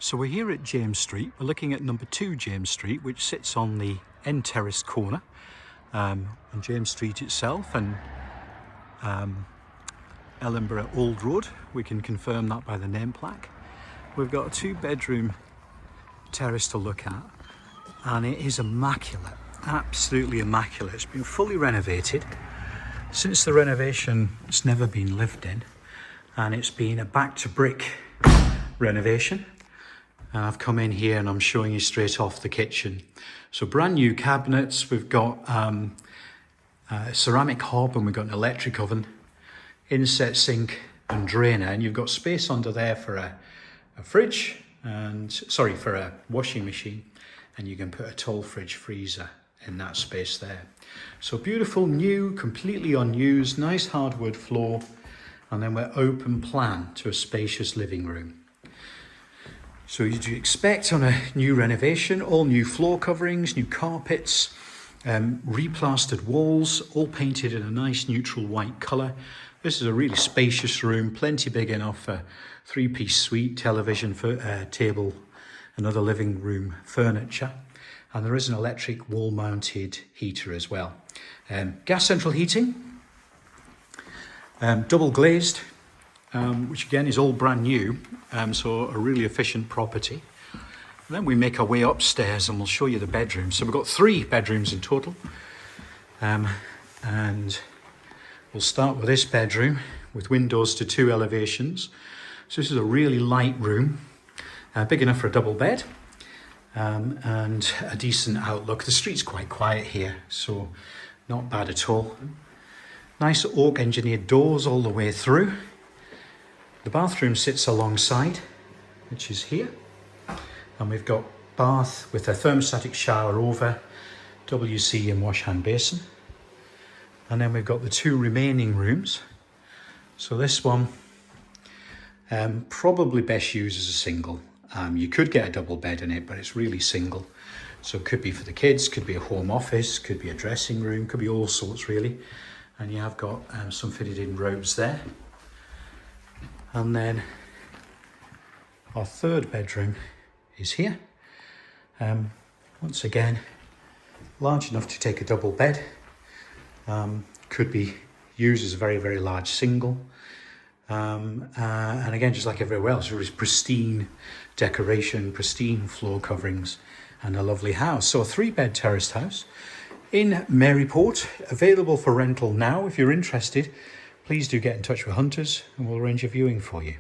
So we're here at James Street. We're looking at number 2 James Street, which sits on the end terrace corner on James Street itself and Ellenborough Old Road. We can confirm that by the name plaque. We've got a 2-bedroom terrace to look at, and it is immaculate, absolutely immaculate. It's been fully renovated. Since the renovation, it's never been lived in, and it's been a back to brick renovation. And I've come in here and I'm showing you straight off the kitchen. So brand new cabinets, we've got a ceramic hob, and we've got an electric oven, inset sink and drainer, and you've got space under there for a fridge and, sorry, for a washing machine, and you can put a tall fridge freezer in that space there. So beautiful, new, completely unused, nice hardwood floor, and then we're open plan to a spacious living room. So you'd expect on a new renovation, all new floor coverings, new carpets, replastered walls, all painted in a nice neutral white colour. This is a really spacious room, plenty big enough for 3-piece suite, television, table, and other living room furniture. And there is an electric wall-mounted heater as well. Gas central heating, double glazed, which again is all brand new, so a really efficient property. And then we make our way upstairs and we'll show you the bedrooms. So we've got 3 bedrooms in total, and we'll start with this bedroom with windows to 2 elevations. So this is a really light room, big enough for a double bed, and a decent outlook. The street's quite quiet here, so not bad at all. Nice oak engineered doors all the way through. The bathroom sits alongside, which is here, and we've got bath with a thermostatic shower over, WC and wash hand basin. And then we've got the 2 remaining rooms. So this one probably best used as a single. You could get a double bed in it, but it's really single. So it could be for the kids, could be a home office, could be a dressing room, could be all sorts really. And you have got some fitted in robes there. And then our 3rd bedroom is here. Once again, large enough to take a double bed. Could be used as a very, very large single. And again, just like everywhere else, there is pristine decoration, pristine floor coverings, and a lovely house. So a 3-bed terraced house in Maryport, available for rental now. If you're interested, please do get in touch with Hunters and we'll arrange a viewing for you.